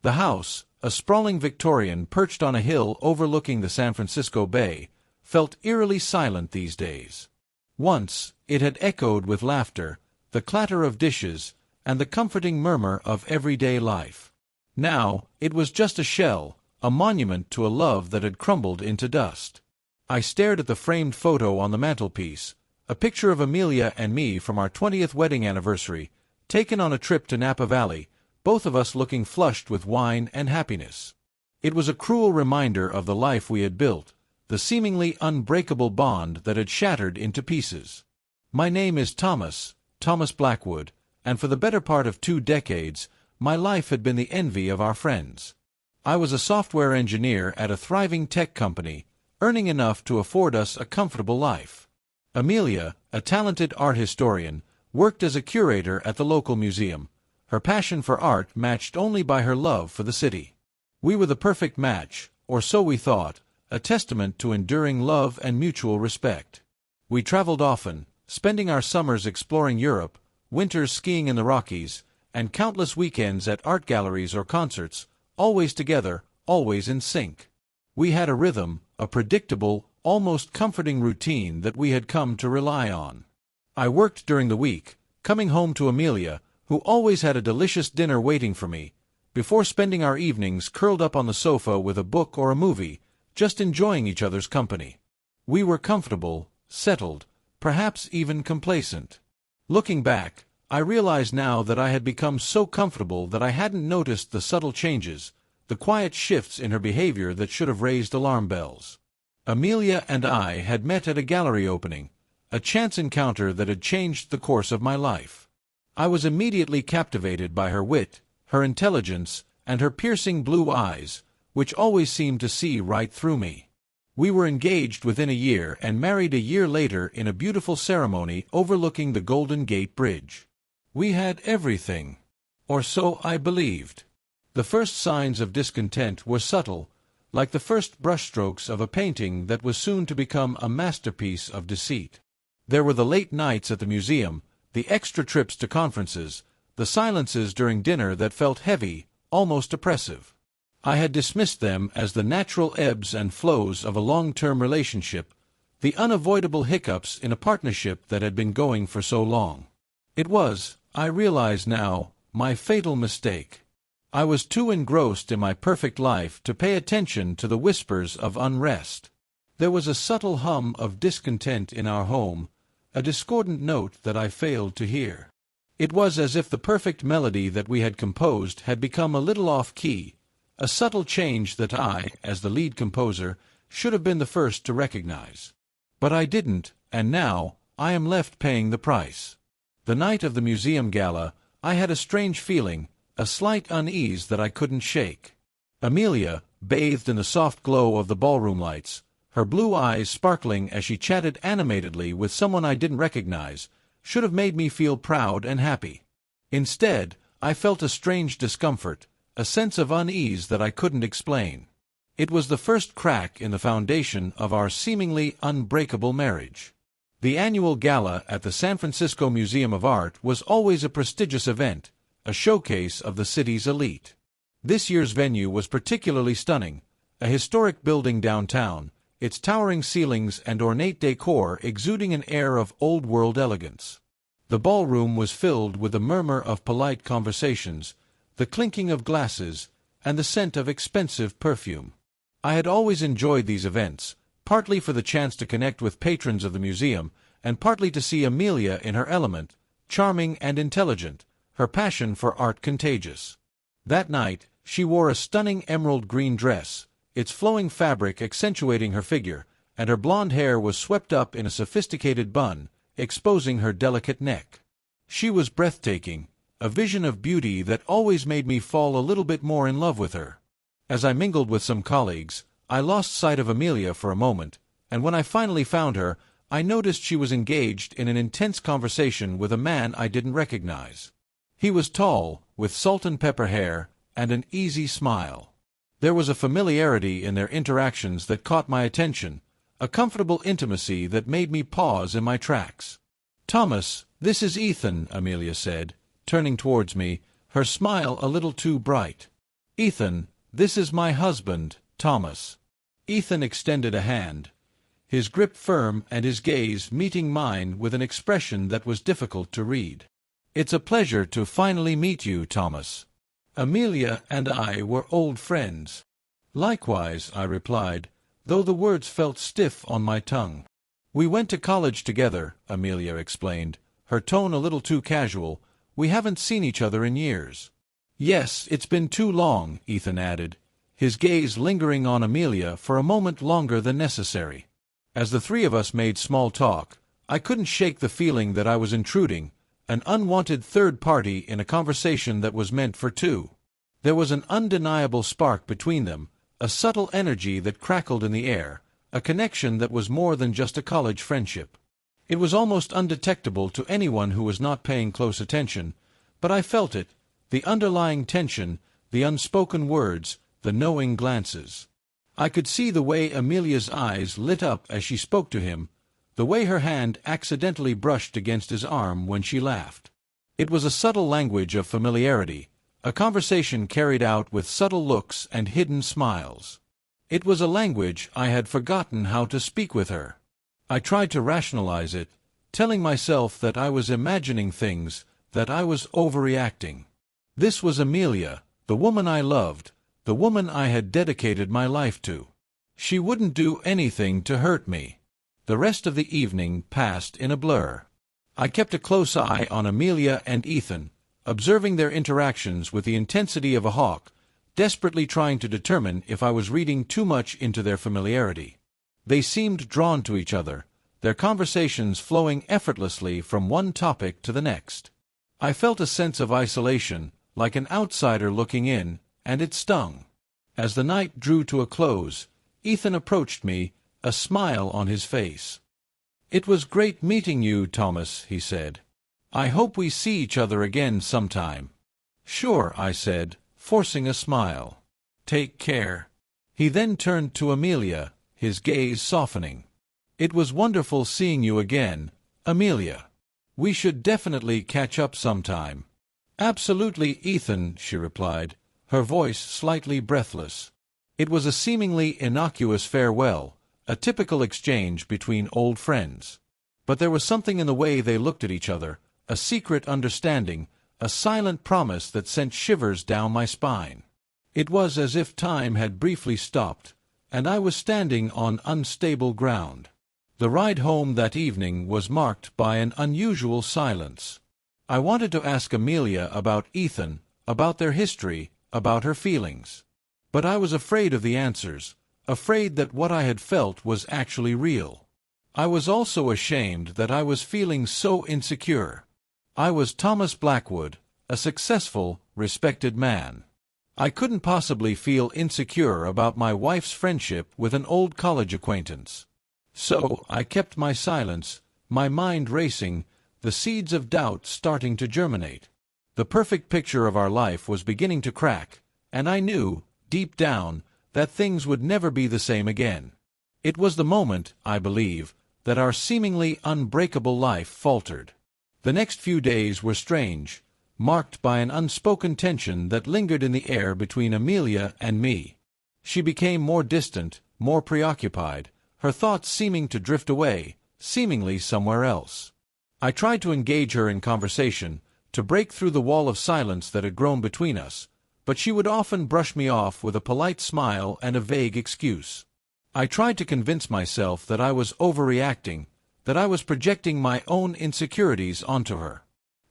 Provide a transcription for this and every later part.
The house, a sprawling Victorian perched on a hill overlooking the San Francisco Bay, felt eerily silent these days. Once, it had echoed with laughter, the clatter of dishes, and the comforting murmur of everyday life. Now, it was just a shell, a monument to a love that had crumbled into dust. I stared at the framed photo on the mantelpiece, a picture of Amelia and me from our 20th wedding anniversary, taken on a trip to Napa Valley, both of us looking flushed with wine and happiness. It was a cruel reminder of the life we had built, the seemingly unbreakable bond that had shattered into pieces. My name is Thomas Blackwood, and for the better part of 2 decades, my life had been the envy of our friends. I was a software engineer at a thriving tech company, earning enough to afford us a comfortable life. Amelia, a talented art historian, worked as a curator at the local museum, her passion for art matched only by her love for the city. We were the perfect match, or so we thought, a testament to enduring love and mutual respect. We traveled often, spending our summers exploring Europe, winters skiing in the Rockies, and countless weekends at art galleries or concerts, always together, always in sync. We had a rhythm, a predictable, almost comforting routine that we had come to rely on. I worked during the week, coming home to Amelia, who always had a delicious dinner waiting for me, before spending our evenings curled up on the sofa with a book or a movie, just enjoying each other's company. We were comfortable, settled, perhaps even complacent. Looking back, I realize now that I had become so comfortable that I hadn't noticed the subtle changes, the quiet shifts in her behavior that should have raised alarm bells. Amelia and I had met at a gallery opening, a chance encounter that had changed the course of my life. I was immediately captivated by her wit, her intelligence, and her piercing blue eyes, which always seemed to see right through me. We were engaged within a year and married a year later in a beautiful ceremony overlooking the Golden Gate Bridge. We had everything. Or so I believed. The first signs of discontent were subtle, like the first brushstrokes of a painting that was soon to become a masterpiece of deceit. There were the late nights at the museum, the extra trips to conferences, the silences during dinner that felt heavy, almost oppressive. I had dismissed them as the natural ebbs and flows of a long-term relationship, the unavoidable hiccups in a partnership that had been going for so long. It was, I realize now, my fatal mistake. I was too engrossed in my perfect life to pay attention to the whispers of unrest. There was a subtle hum of discontent in our home, a discordant note that I failed to hear. It was as if the perfect melody that we had composed had become a little off-key, a subtle change that I, as the lead composer, should have been the first to recognize. But I didn't, and now, I am left paying the price. The night of the museum gala, I had a strange feeling, a slight unease that I couldn't shake. Amelia, bathed in the soft glow of the ballroom lights, her blue eyes sparkling as she chatted animatedly with someone I didn't recognize, should have made me feel proud and happy. Instead, I felt a strange discomfort, a sense of unease that I couldn't explain. It was the first crack in the foundation of our seemingly unbreakable marriage. The annual gala at the San Francisco Museum of Art was always a prestigious event, a showcase of the city's elite. This year's venue was particularly stunning, a historic building downtown, its towering ceilings and ornate decor exuding an air of old-world elegance. The ballroom was filled with the murmur of polite conversations, the clinking of glasses, and the scent of expensive perfume. I had always enjoyed these events, partly for the chance to connect with patrons of the museum, and partly to see Amelia in her element, charming and intelligent, her passion for art contagious. That night, she wore a stunning emerald green dress, its flowing fabric accentuating her figure, and her blonde hair was swept up in a sophisticated bun, exposing her delicate neck. She was breathtaking, a vision of beauty that always made me fall a little bit more in love with her. As I mingled with some colleagues, I lost sight of Amelia for a moment, and when I finally found her, I noticed she was engaged in an intense conversation with a man I didn't recognize. He was tall, with salt and pepper hair, and an easy smile. There was a familiarity in their interactions that caught my attention, a comfortable intimacy that made me pause in my tracks. "Thomas, this is Ethan," Amelia said, turning towards me, her smile a little too bright. "Ethan, this is my husband, Thomas." Ethan extended a hand, his grip firm and his gaze meeting mine with an expression that was difficult to read. "It's a pleasure to finally meet you, Thomas. Amelia and I were old friends." "Likewise," I replied, though the words felt stiff on my tongue. "We went to college together," Amelia explained, her tone a little too casual. "We haven't seen each other in years." "Yes, it's been too long," Ethan added, his gaze lingering on Amelia for a moment longer than necessary. As the three of us made small talk, I couldn't shake the feeling that I was intruding, an unwanted third party in a conversation that was meant for two. There was an undeniable spark between them, a subtle energy that crackled in the air, a connection that was more than just a college friendship. It was almost undetectable to anyone who was not paying close attention, but I felt it, the underlying tension, the unspoken words, the knowing glances. I could see the way Amelia's eyes lit up as she spoke to him, the way her hand accidentally brushed against his arm when she laughed. It was a subtle language of familiarity, a conversation carried out with subtle looks and hidden smiles. It was a language I had forgotten how to speak with her. I tried to rationalize it, telling myself that I was imagining things, that I was overreacting. This was Amelia, the woman I loved, the woman I had dedicated my life to. She wouldn't do anything to hurt me. The rest of the evening passed in a blur. I kept a close eye on Amelia and Ethan, observing their interactions with the intensity of a hawk, desperately trying to determine if I was reading too much into their familiarity. They seemed drawn to each other, their conversations flowing effortlessly from one topic to the next. I felt a sense of isolation, like an outsider looking in, and it stung. As the night drew to a close, Ethan approached me, a smile on his face. "It was great meeting you, Thomas," he said. "I hope we see each other again sometime." "Sure," I said, forcing a smile. "Take care." He then turned to Amelia, his gaze softening. "It was wonderful seeing you again, Amelia. We should definitely catch up sometime." "Absolutely, Ethan," she replied, her voice slightly breathless. It was a seemingly innocuous farewell, a typical exchange between old friends. But there was something in the way they looked at each other, a secret understanding, a silent promise that sent shivers down my spine. It was as if time had briefly stopped, and I was standing on unstable ground. The ride home that evening was marked by an unusual silence. I wanted to ask Amelia about Ethan, about their history, about her feelings. But I was afraid of the answers, afraid that what I had felt was actually real. I was also ashamed that I was feeling so insecure. I was Thomas Blackwood, a successful, respected man. I couldn't possibly feel insecure about my wife's friendship with an old college acquaintance. So I kept my silence, my mind racing, the seeds of doubt starting to germinate. The perfect picture of our life was beginning to crack, and I knew, deep down, that things would never be the same again. It was the moment, I believe, that our seemingly unbreakable life faltered. The next few days were strange, marked by an unspoken tension that lingered in the air between Amelia and me. She became more distant, more preoccupied, her thoughts seeming to drift away, seemingly somewhere else. I tried to engage her in conversation, to break through the wall of silence that had grown between us, but she would often brush me off with a polite smile and a vague excuse. I tried to convince myself that I was overreacting, that I was projecting my own insecurities onto her.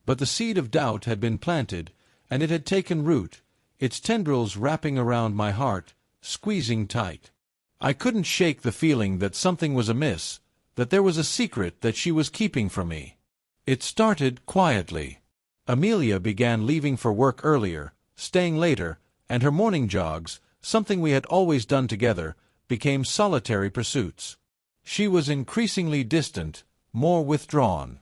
But the seed of doubt had been planted, and it had taken root, its tendrils wrapping around my heart, squeezing tight. I couldn't shake the feeling that something was amiss, that there was a secret that she was keeping from me. It started quietly. Amelia began leaving for work earlier, staying later, and her morning jogs, something we had always done together, became solitary pursuits. She was increasingly distant, more withdrawn.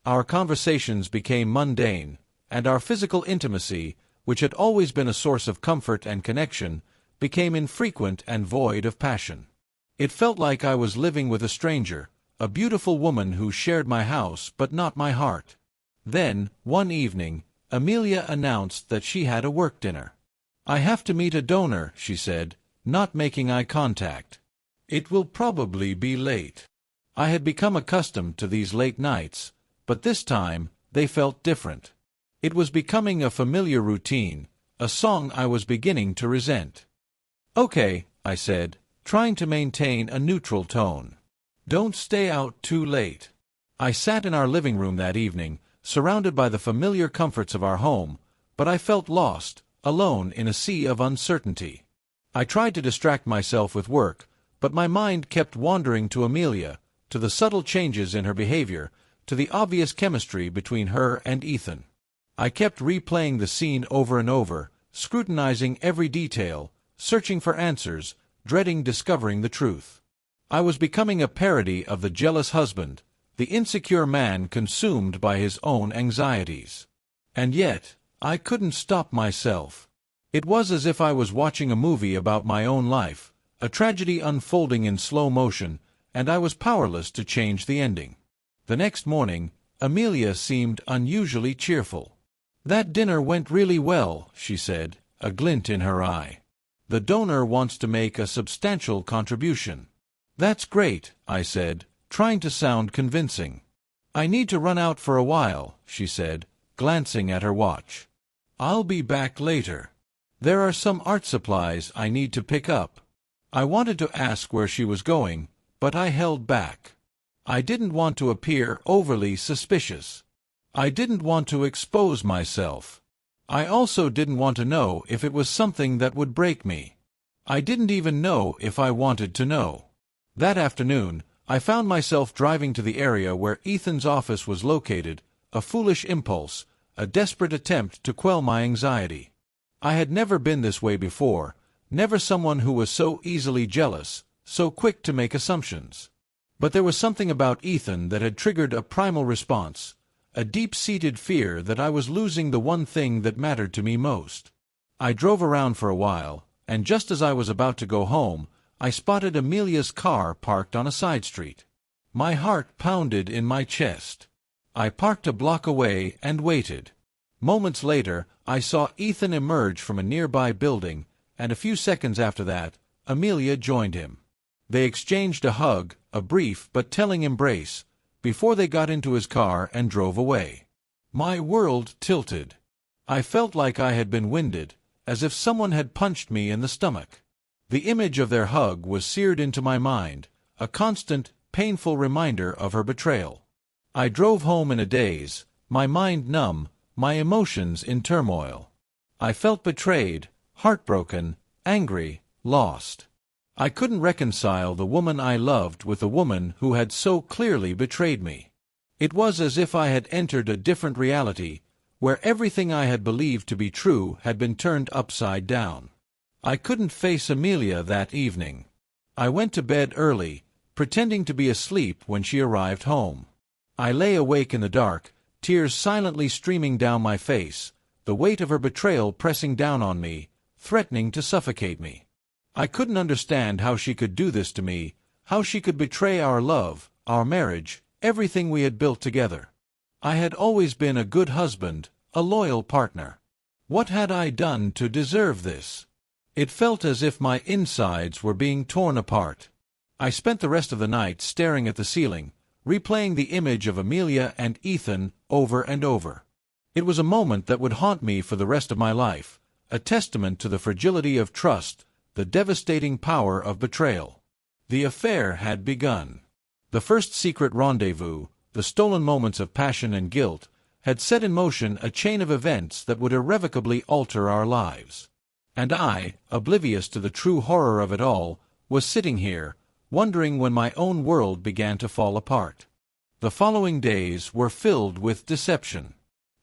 Our conversations became mundane, and our physical intimacy, which had always been a source of comfort and connection, became infrequent and void of passion. It felt like I was living with a stranger, a beautiful woman who shared my house but not my heart. Then, one evening, Amelia announced that she had a work dinner. "I have to meet a donor," she said, not making eye contact. "It will probably be late." I had become accustomed to these late nights, but this time they felt different. It was becoming a familiar routine, a song I was beginning to resent. "Okay," I said, trying to maintain a neutral tone. "Don't stay out too late." I sat in our living room that evening, surrounded by the familiar comforts of our home, but I felt lost, alone in a sea of uncertainty. I tried to distract myself with work, but my mind kept wandering to Amelia, to the subtle changes in her behavior, to the obvious chemistry between her and Ethan. I kept replaying the scene over and over, scrutinizing every detail, searching for answers, dreading discovering the truth. I was becoming a parody of the jealous husband, the insecure man consumed by his own anxieties. And yet, I couldn't stop myself. It was as if I was watching a movie about my own life, a tragedy unfolding in slow motion, and I was powerless to change the ending. The next morning, Amelia seemed unusually cheerful. "That dinner went really well," she said, a glint in her eye. "The donor wants to make a substantial contribution." "That's great," I said, trying to sound convincing. "I need to run out for a while," she said, glancing at her watch. "I'll be back later. There are some art supplies I need to pick up." I wanted to ask where she was going, but I held back. I didn't want to appear overly suspicious. I didn't want to expose myself. I also didn't want to know if it was something that would break me. I didn't even know if I wanted to know. That afternoon, I found myself driving to the area where Ethan's office was located, a foolish impulse, a desperate attempt to quell my anxiety. I had never been this way before, never someone who was so easily jealous, so quick to make assumptions. But there was something about Ethan that had triggered a primal response, a deep-seated fear that I was losing the one thing that mattered to me most. I drove around for a while, and just as I was about to go home, I spotted Amelia's car parked on a side street. My heart pounded in my chest. I parked a block away and waited. Moments later, I saw Ethan emerge from a nearby building, and a few seconds after that, Amelia joined him. They exchanged a hug, a brief but telling embrace, before they got into his car and drove away. My world tilted. I felt like I had been winded, as if someone had punched me in the stomach. The image of their hug was seared into my mind, a constant, painful reminder of her betrayal. I drove home in a daze, my mind numb, my emotions in turmoil. I felt betrayed, heartbroken, angry, lost. I couldn't reconcile the woman I loved with the woman who had so clearly betrayed me. It was as if I had entered a different reality, where everything I had believed to be true had been turned upside down. I couldn't face Amelia that evening. I went to bed early, pretending to be asleep when she arrived home. I lay awake in the dark, tears silently streaming down my face, the weight of her betrayal pressing down on me, threatening to suffocate me. I couldn't understand how she could do this to me, how she could betray our love, our marriage, everything we had built together. I had always been a good husband, a loyal partner. What had I done to deserve this? It felt as if my insides were being torn apart. I spent the rest of the night staring at the ceiling, replaying the image of Amelia and Ethan over and over. It was a moment that would haunt me for the rest of my life, a testament to the fragility of trust, the devastating power of betrayal. The affair had begun. The first secret rendezvous, the stolen moments of passion and guilt, had set in motion a chain of events that would irrevocably alter our lives. And I, oblivious to the true horror of it all, was sitting here, wondering when my own world began to fall apart. The following days were filled with deception.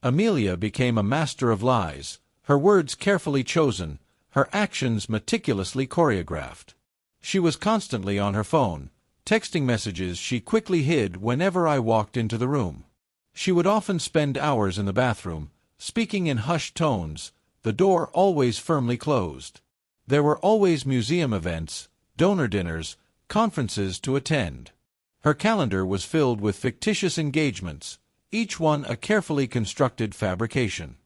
Amelia became a master of lies, her words carefully chosen, her actions meticulously choreographed. She was constantly on her phone, texting messages she quickly hid whenever I walked into the room. She would often spend hours in the bathroom, speaking in hushed tones, the door always firmly closed. There were always museum events, donor dinners, conferences to attend. Her calendar was filled with fictitious engagements, each one a carefully constructed fabrication.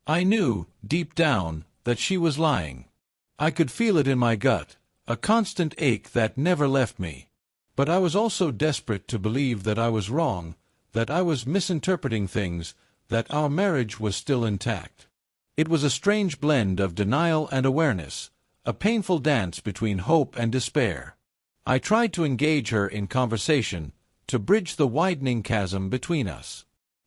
I knew, deep down, that she was lying. I could feel it in my gut, a constant ache that never left me. But I was also desperate to believe that I was wrong, that I was misinterpreting things, that our marriage was still intact. It was a strange blend of denial and awareness, a painful dance between hope and despair. I tried to engage her in conversation, to bridge the widening chasm between us.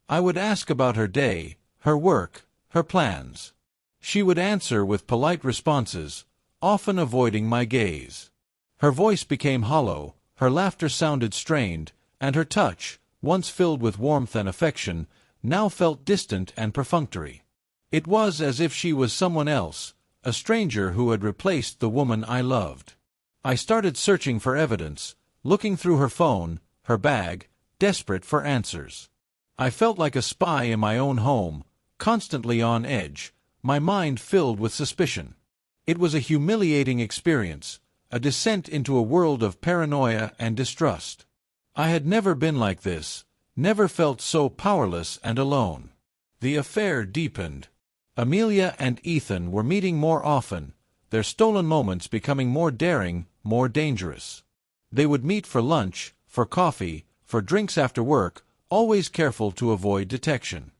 I would ask about her day, her work, her plans. She would answer with polite responses, often avoiding my gaze. Her voice became hollow, her laughter sounded strained, and her touch, once filled with warmth and affection, now felt distant and perfunctory. It was as if she was someone else, a stranger who had replaced the woman I loved. I started searching for evidence, looking through her phone, her bag, desperate for answers. I felt like a spy in my own home, constantly on edge, my mind filled with suspicion. It was a humiliating experience, a descent into a world of paranoia and distrust. I had never been like this, never felt so powerless and alone. The affair deepened. Amelia and Ethan were meeting more often, their stolen moments becoming more daring, more dangerous. They would meet for lunch, for coffee, for drinks after work, always careful to avoid detection.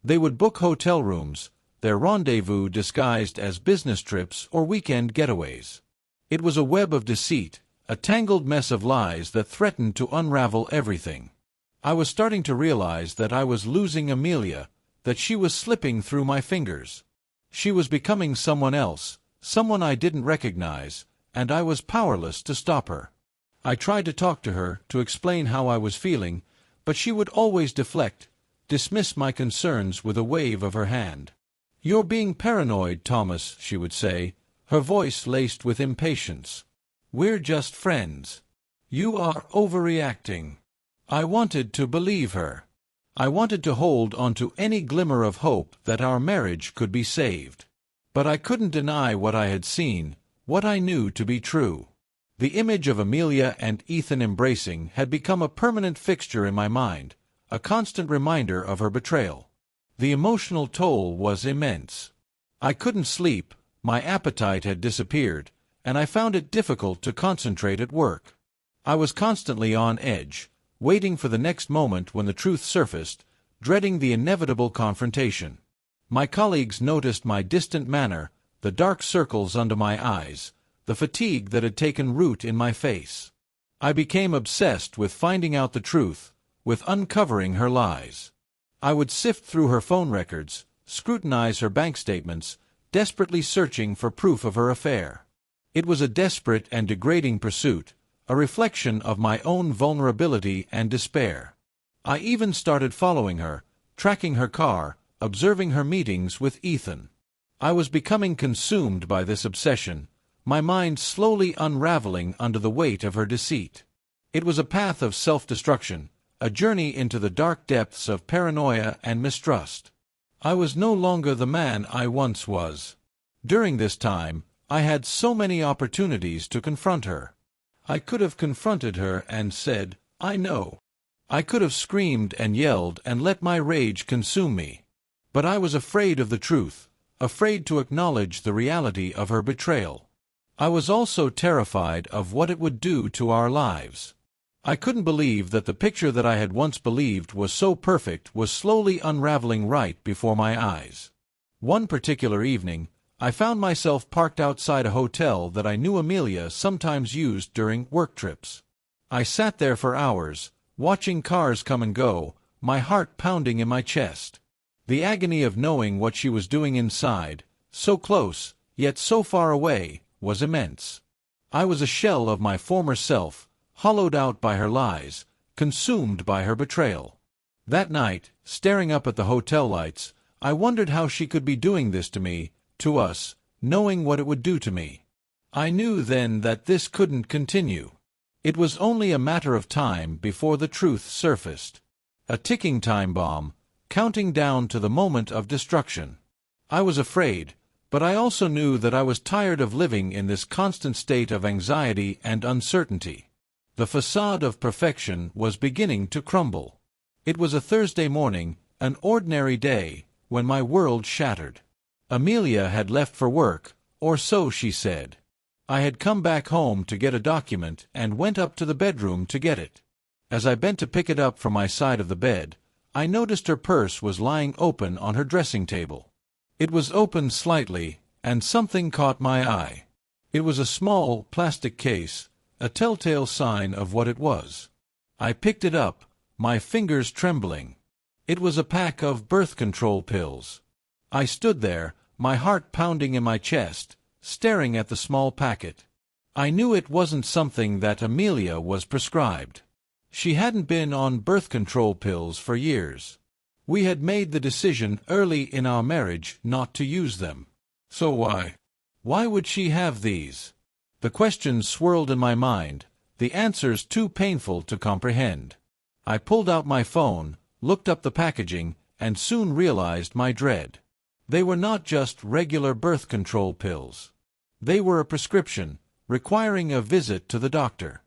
They would book hotel rooms, their rendezvous disguised as business trips or weekend getaways. It was a web of deceit, a tangled mess of lies that threatened to unravel everything. I was starting to realize that I was losing Amelia, that she was slipping through my fingers. She was becoming someone else, someone I didn't recognize, and I was powerless to stop her. I tried to talk to her, to explain how I was feeling, but she would always deflect, dismiss my concerns with a wave of her hand. "You're being paranoid, Thomas," she would say, her voice laced with impatience. "We're just friends. You are overreacting." I wanted to believe her. I wanted to hold onto any glimmer of hope that our marriage could be saved. But I couldn't deny what I had seen, what I knew to be true. The image of Amelia and Ethan embracing had become a permanent fixture in my mind, a constant reminder of her betrayal. The emotional toll was immense. I couldn't sleep, my appetite had disappeared, and I found it difficult to concentrate at work. I was constantly on edge, waiting for the next moment when the truth surfaced, dreading the inevitable confrontation. My colleagues noticed my distant manner, the dark circles under my eyes, the fatigue that had taken root in my face. I became obsessed with finding out the truth, with uncovering her lies. I would sift through her phone records, scrutinize her bank statements, desperately searching for proof of her affair. It was a desperate and degrading pursuit, a reflection of my own vulnerability and despair. I even started following her, tracking her car, observing her meetings with Ethan. I was becoming consumed by this obsession, my mind slowly unraveling under the weight of her deceit. It was a path of self-destruction, a journey into the dark depths of paranoia and mistrust. I was no longer the man I once was. During this time, I had so many opportunities to confront her. I could have confronted her and said, "I know." I could have screamed and yelled and let my rage consume me. But I was afraid of the truth, afraid to acknowledge the reality of her betrayal. I was also terrified of what it would do to our lives. I couldn't believe that the picture that I had once believed was so perfect was slowly unraveling right before my eyes. One particular evening, I found myself parked outside a hotel that I knew Amelia sometimes used during work trips. I sat there for hours, watching cars come and go, my heart pounding in my chest. The agony of knowing what she was doing inside, so close, yet so far away, was immense. I was a shell of my former self, hollowed out by her lies, consumed by her betrayal. That night, staring up at the hotel lights, I wondered how she could be doing this to me, to us, knowing what it would do to me. I knew then that this couldn't continue. It was only a matter of time before the truth surfaced. A ticking time bomb, counting down to the moment of destruction. I was afraid, but I also knew that I was tired of living in this constant state of anxiety and uncertainty. The facade of perfection was beginning to crumble. It was a Thursday morning, an ordinary day, when my world shattered. Amelia had left for work, or so she said. I had come back home to get a document and went up to the bedroom to get it. As I bent to pick it up from my side of the bed, I noticed her purse was lying open on her dressing table. It was open slightly, and something caught my eye. It was a small plastic case, a telltale sign of what it was. I picked it up, my fingers trembling. It was a pack of birth control pills. I stood there, my heart pounding in my chest, staring at the small packet. I knew it wasn't something that Amelia was prescribed. She hadn't been on birth control pills for years. We had made the decision early in our marriage not to use them. So why would she have these? The questions swirled in my mind, the answers too painful to comprehend. I pulled out my phone, looked up the packaging, and soon realized my dread. They were not just regular birth control pills. They were a prescription, requiring a visit to the doctor.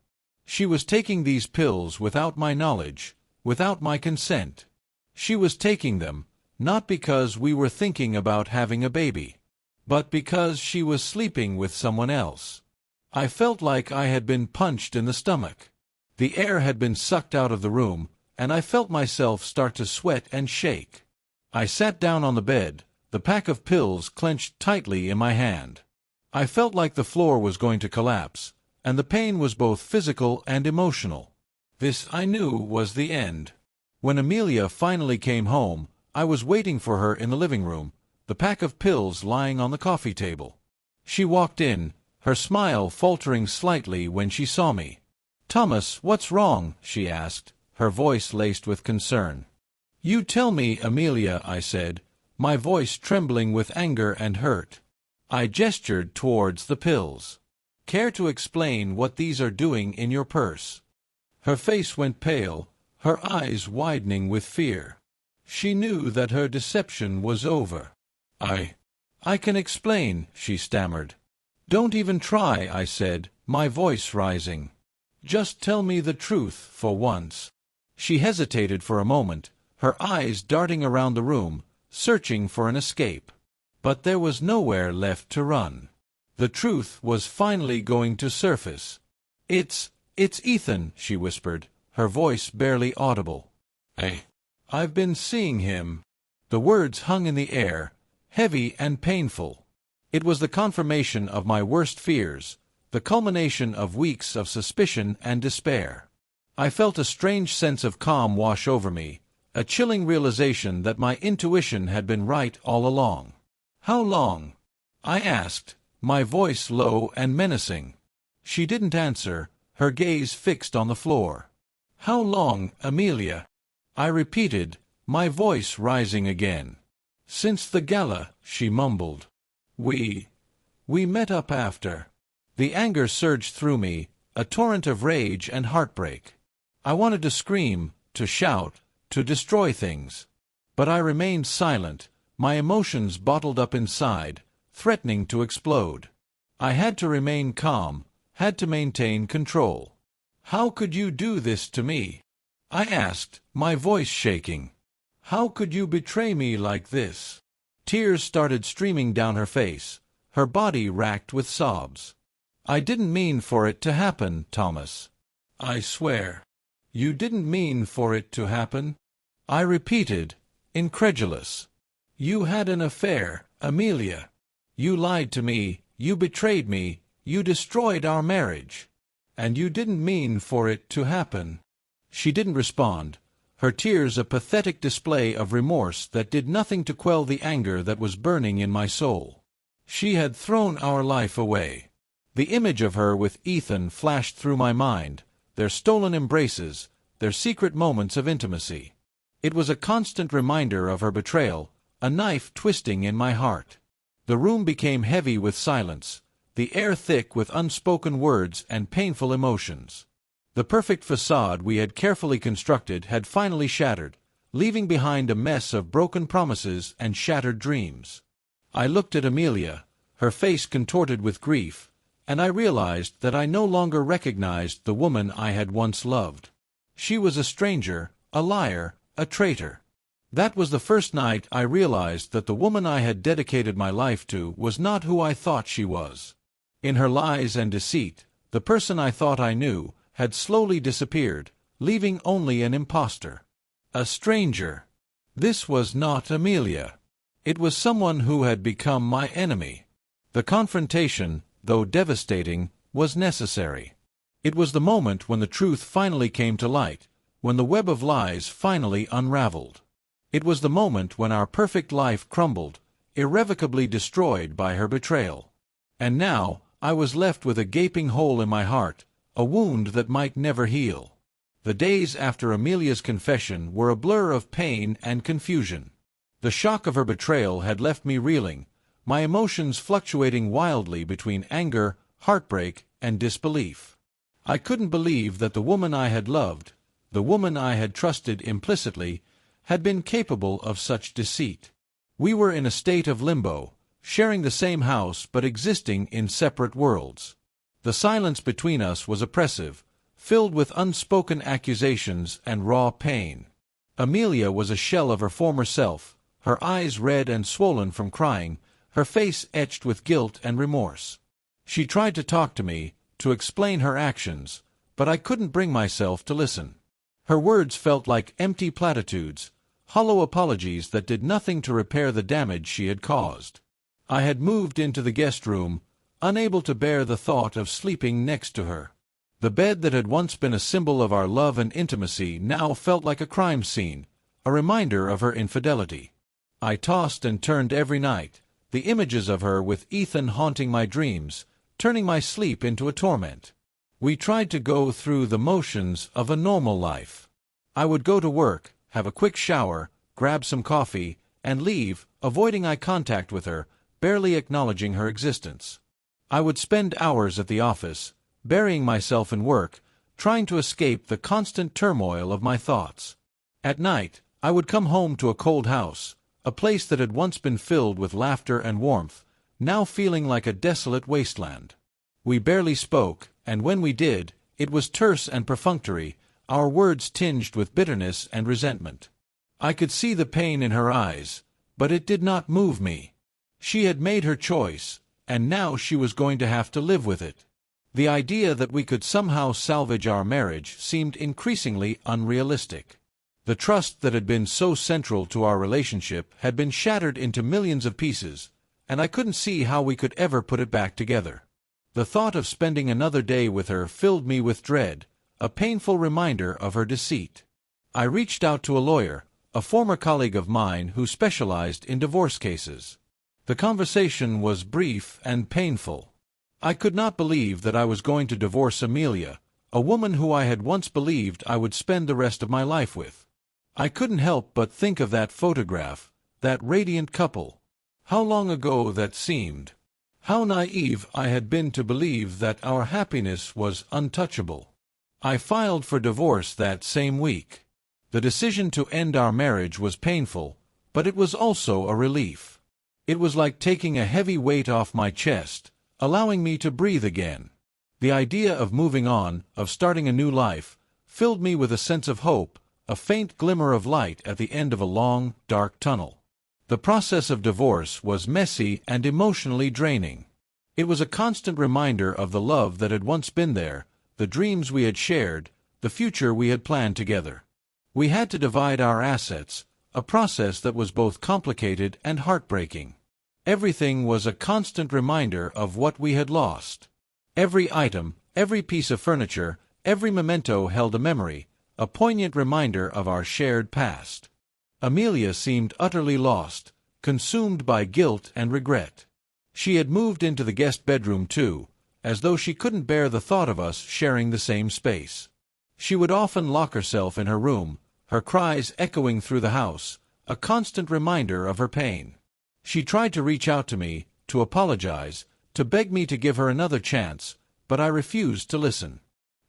She was taking these pills without my knowledge, without my consent. She was taking them, not because we were thinking about having a baby, but because she was sleeping with someone else. I felt like I had been punched in the stomach. The air had been sucked out of the room, and I felt myself start to sweat and shake. I sat down on the bed, the pack of pills clenched tightly in my hand. I felt like the floor was going to collapse, and the pain was both physical and emotional. This, I knew, was the end. When Amelia finally came home, I was waiting for her in the living room, the pack of pills lying on the coffee table. She walked in, her smile faltering slightly when she saw me. "Thomas, what's wrong?" she asked, her voice laced with concern. "You tell me, Amelia," I said, my voice trembling with anger and hurt. I gestured towards the pills. "Care to explain what these are doing in your purse?" Her face went pale, her eyes widening with fear. She knew that her deception was over. I can explain," she stammered. "Don't even try," I said, my voice rising. "Just tell me the truth for once." She hesitated for a moment, her eyes darting around the room, searching for an escape. But there was nowhere left to run. The truth was finally going to surface. It's Ethan," she whispered, her voice barely audible. I've been seeing him." The words hung in the air, heavy and painful. It was the confirmation of my worst fears, the culmination of weeks of suspicion and despair. I felt a strange sense of calm wash over me, a chilling realization that my intuition had been right all along. "How long?" I asked, my voice low and menacing. She didn't answer, her gaze fixed on the floor. "How long, Amelia?" I repeated, my voice rising again. "Since the gala," she mumbled. We met up after." The anger surged through me, a torrent of rage and heartbreak. I wanted to scream, to shout, to destroy things. But I remained silent, my emotions bottled up inside, threatening to explode. I had to remain calm, had to maintain control. "How could you do this to me?" I asked, my voice shaking. "How could you betray me like this?" Tears started streaming down her face, her body racked with sobs. "I didn't mean for it to happen, Thomas. I swear." "You didn't mean for it to happen?" I repeated, incredulous. "You had an affair, Amelia. You lied to me, you betrayed me, you destroyed our marriage. And you didn't mean for it to happen." She didn't respond, her tears a pathetic display of remorse that did nothing to quell the anger that was burning in my soul. She had thrown our life away. The image of her with Ethan flashed through my mind, their stolen embraces, their secret moments of intimacy. It was a constant reminder of her betrayal, a knife twisting in my heart. The room became heavy with silence, the air thick with unspoken words and painful emotions. The perfect facade we had carefully constructed had finally shattered, leaving behind a mess of broken promises and shattered dreams. I looked at Amelia, her face contorted with grief, and I realized that I no longer recognized the woman I had once loved. She was a stranger, a liar, a traitor. That was the first night I realized that the woman I had dedicated my life to was not who I thought she was. In her lies and deceit, the person I thought I knew had slowly disappeared, leaving only an impostor. A stranger. This was not Amelia. It was someone who had become my enemy. The confrontation, though devastating, was necessary. It was the moment when the truth finally came to light, when the web of lies finally unraveled. It was the moment when our perfect life crumbled, irrevocably destroyed by her betrayal. And now, I was left with a gaping hole in my heart, a wound that might never heal. The days after Amelia's confession were a blur of pain and confusion. The shock of her betrayal had left me reeling, my emotions fluctuating wildly between anger, heartbreak, and disbelief. I couldn't believe that the woman I had loved, the woman I had trusted implicitly, had been capable of such deceit. We were in a state of limbo, sharing the same house but existing in separate worlds. The silence between us was oppressive, filled with unspoken accusations and raw pain. Amelia was a shell of her former self, her eyes red and swollen from crying, her face etched with guilt and remorse. She tried to talk to me, to explain her actions, but I couldn't bring myself to listen. Her words felt like empty platitudes, hollow apologies that did nothing to repair the damage she had caused. I had moved into the guest room, unable to bear the thought of sleeping next to her. The bed that had once been a symbol of our love and intimacy now felt like a crime scene, a reminder of her infidelity. I tossed and turned every night, the images of her with Ethan haunting my dreams, turning my sleep into a torment. We tried to go through the motions of a normal life. I would go to work, have a quick shower, grab some coffee, and leave, avoiding eye contact with her, barely acknowledging her existence. I would spend hours at the office, burying myself in work, trying to escape the constant turmoil of my thoughts. At night, I would come home to a cold house, a place that had once been filled with laughter and warmth, now feeling like a desolate wasteland. We barely spoke, and when we did, it was terse and perfunctory, our words tinged with bitterness and resentment. I could see the pain in her eyes, but it did not move me. She had made her choice, and now she was going to have to live with it. The idea that we could somehow salvage our marriage seemed increasingly unrealistic. The trust that had been so central to our relationship had been shattered into millions of pieces, and I couldn't see how we could ever put it back together. The thought of spending another day with her filled me with dread, a painful reminder of her deceit. I reached out to a lawyer, a former colleague of mine who specialized in divorce cases. The conversation was brief and painful. I could not believe that I was going to divorce Amelia, a woman who I had once believed I would spend the rest of my life with. I couldn't help but think of that photograph, that radiant couple. How long ago that seemed. How naive I had been to believe that our happiness was untouchable. I filed for divorce that same week. The decision to end our marriage was painful, but it was also a relief. It was like taking a heavy weight off my chest, allowing me to breathe again. The idea of moving on, of starting a new life, filled me with a sense of hope, a faint glimmer of light at the end of a long, dark tunnel. The process of divorce was messy and emotionally draining. It was a constant reminder of the love that had once been there, the dreams we had shared, the future we had planned together. We had to divide our assets, a process that was both complicated and heartbreaking. Everything was a constant reminder of what we had lost. Every item, every piece of furniture, every memento held a memory, a poignant reminder of our shared past. Amelia seemed utterly lost, consumed by guilt and regret. She had moved into the guest bedroom too, as though she couldn't bear the thought of us sharing the same space. She would often lock herself in her room, her cries echoing through the house, a constant reminder of her pain. She tried to reach out to me, to apologize, to beg me to give her another chance, but I refused to listen.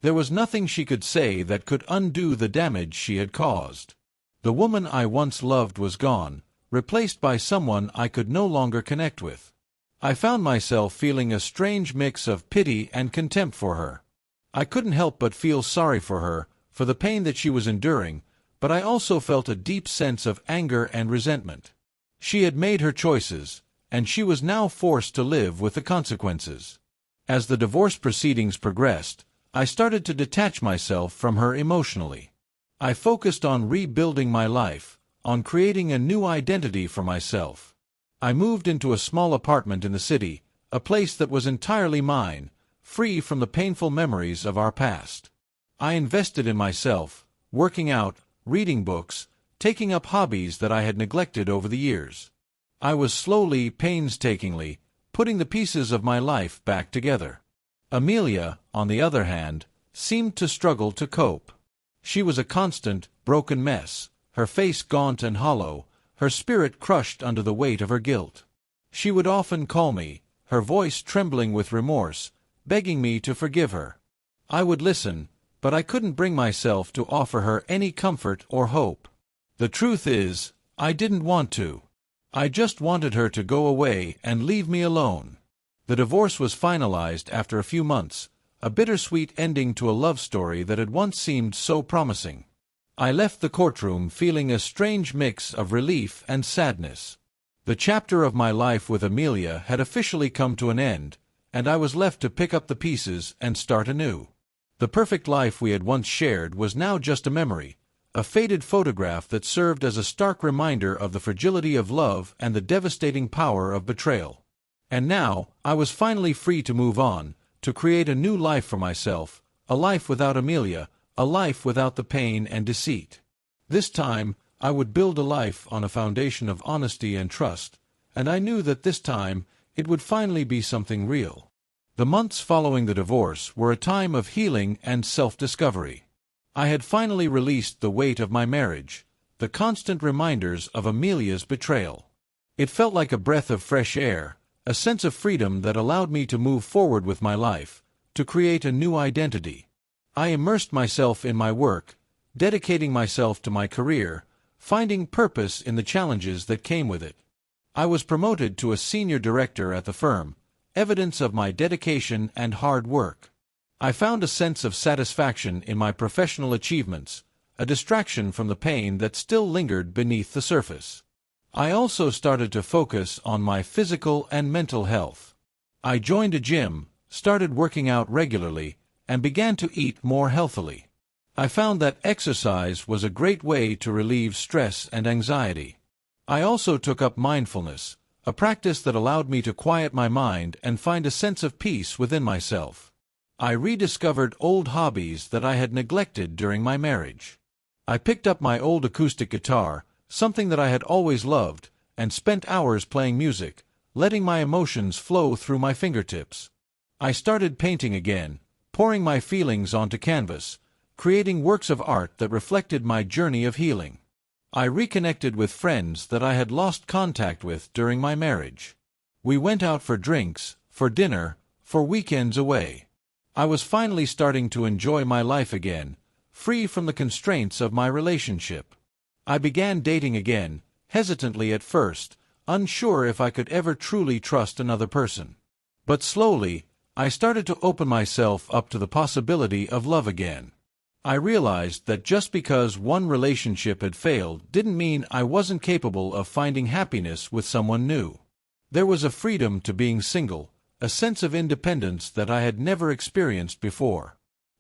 There was nothing she could say that could undo the damage she had caused. The woman I once loved was gone, replaced by someone I could no longer connect with. I found myself feeling a strange mix of pity and contempt for her. I couldn't help but feel sorry for her, for the pain that she was enduring, but I also felt a deep sense of anger and resentment. She had made her choices, and she was now forced to live with the consequences. As the divorce proceedings progressed, I started to detach myself from her emotionally. I focused on rebuilding my life, on creating a new identity for myself. I moved into a small apartment in the city, a place that was entirely mine, free from the painful memories of our past. I invested in myself, working out, reading books, taking up hobbies that I had neglected over the years. I was slowly, painstakingly, putting the pieces of my life back together. Amelia, on the other hand, seemed to struggle to cope. She was a constant, broken mess, her face gaunt and hollow, her spirit crushed under the weight of her guilt. She would often call me, her voice trembling with remorse, begging me to forgive her. I would listen, but I couldn't bring myself to offer her any comfort or hope. The truth is, I didn't want to. I just wanted her to go away and leave me alone. The divorce was finalized after a few months, a bittersweet ending to a love story that had once seemed so promising. I left the courtroom feeling a strange mix of relief and sadness. The chapter of my life with Amelia had officially come to an end, and I was left to pick up the pieces and start anew. The perfect life we had once shared was now just a memory, a faded photograph that served as a stark reminder of the fragility of love and the devastating power of betrayal. And now, I was finally free to move on, to create a new life for myself, a life without Amelia, a life without the pain and deceit. This time, I would build a life on a foundation of honesty and trust, and I knew that this time, it would finally be something real. The months following the divorce were a time of healing and self-discovery. I had finally released the weight of my marriage, the constant reminders of Amelia's betrayal. It felt like a breath of fresh air, a sense of freedom that allowed me to move forward with my life, to create a new identity. I immersed myself in my work, dedicating myself to my career, finding purpose in the challenges that came with it. I was promoted to a senior director at the firm, evidence of my dedication and hard work. I found a sense of satisfaction in my professional achievements, a distraction from the pain that still lingered beneath the surface. I also started to focus on my physical and mental health. I joined a gym, started working out regularly, and began to eat more healthily. I found that exercise was a great way to relieve stress and anxiety. I also took up mindfulness, a practice that allowed me to quiet my mind and find a sense of peace within myself. I rediscovered old hobbies that I had neglected during my marriage. I picked up my old acoustic guitar, something that I had always loved, and spent hours playing music, letting my emotions flow through my fingertips. I started painting again, pouring my feelings onto canvas, creating works of art that reflected my journey of healing. I reconnected with friends that I had lost contact with during my marriage. We went out for drinks, for dinner, for weekends away. I was finally starting to enjoy my life again, free from the constraints of my relationship. I began dating again, hesitantly at first, unsure if I could ever truly trust another person. But slowly, I started to open myself up to the possibility of love again. I realized that just because one relationship had failed didn't mean I wasn't capable of finding happiness with someone new. There was a freedom to being single, a sense of independence that I had never experienced before.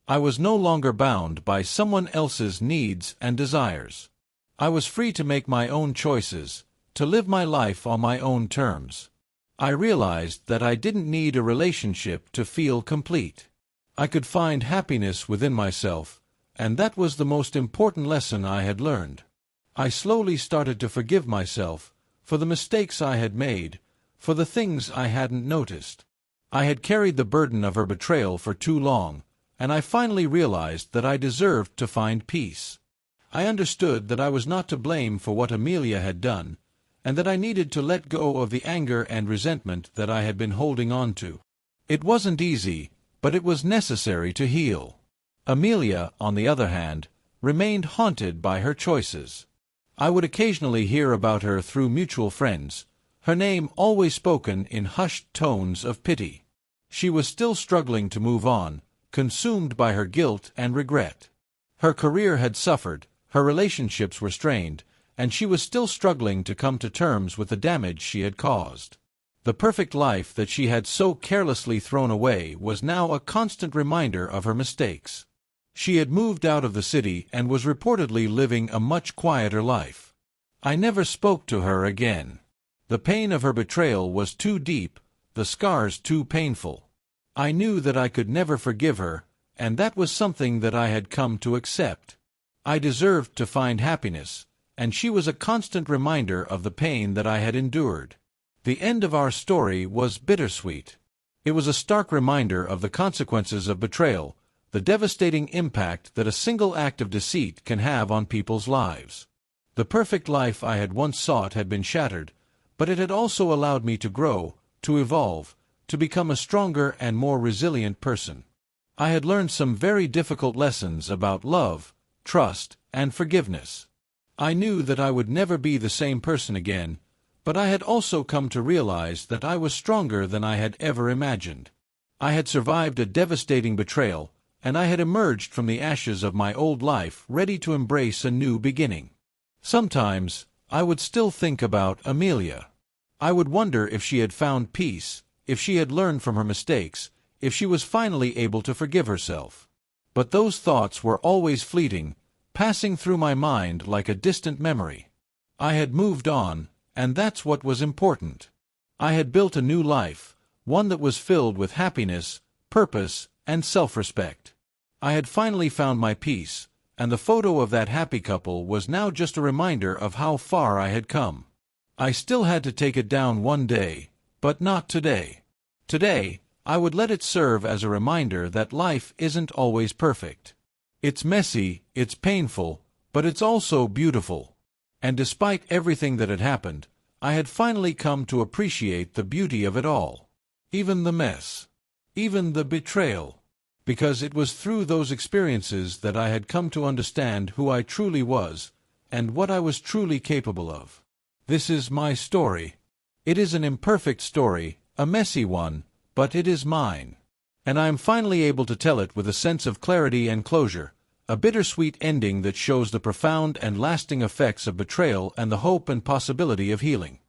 I was no longer bound by someone else's needs and desires. I was free to make my own choices, to live my life on my own terms. I realized that I didn't need a relationship to feel complete. I could find happiness within myself, and that was the most important lesson I had learned. I slowly started to forgive myself for the mistakes I had made, for the things I hadn't noticed. I had carried the burden of her betrayal for too long, and I finally realized that I deserved to find peace. I understood that I was not to blame for what Amelia had done, and that I needed to let go of the anger and resentment that I had been holding on to. It wasn't easy, but it was necessary to heal. Amelia, on the other hand, remained haunted by her choices. I would occasionally hear about her through mutual friends, her name always spoken in hushed tones of pity. She was still struggling to move on, consumed by her guilt and regret. Her career had suffered, Her relationships were strained, and she was still struggling to come to terms with the damage she had caused. The perfect life that she had so carelessly thrown away was now a constant reminder of her mistakes. She had moved out of the city and was reportedly living a much quieter life. I never spoke to her again. The pain of her betrayal was too deep, the scars too painful. I knew that I could never forgive her, and that was something that I had come to accept. I deserved to find happiness, and she was a constant reminder of the pain that I had endured. The end of our story was bittersweet. It was a stark reminder of the consequences of betrayal, the devastating impact that a single act of deceit can have on people's lives. The perfect life I had once sought had been shattered, but it had also allowed me to grow, to evolve, to become a stronger and more resilient person. I had learned some very difficult lessons about love, trust, and forgiveness. I knew that I would never be the same person again, but I had also come to realize that I was stronger than I had ever imagined. I had survived a devastating betrayal, and I had emerged from the ashes of my old life ready to embrace a new beginning. Sometimes, I would still think about Amelia. I would wonder if she had found peace, if she had learned from her mistakes, if she was finally able to forgive herself. But those thoughts were always fleeting, passing through my mind like a distant memory. I had moved on, and that's what was important. I had built a new life, one that was filled with happiness, purpose, and self-respect. I had finally found my peace, and the photo of that happy couple was now just a reminder of how far I had come. I still had to take it down one day, but not today. Today, I would let it serve as a reminder that life isn't always perfect. It's messy, it's painful, but it's also beautiful. And despite everything that had happened, I had finally come to appreciate the beauty of it all. Even the mess. Even the betrayal. Because it was through those experiences that I had come to understand who I truly was, and what I was truly capable of. This is my story. It is an imperfect story, a messy one, but it is mine. And I am finally able to tell it with a sense of clarity and closure, a bittersweet ending that shows the profound and lasting effects of betrayal and the hope and possibility of healing.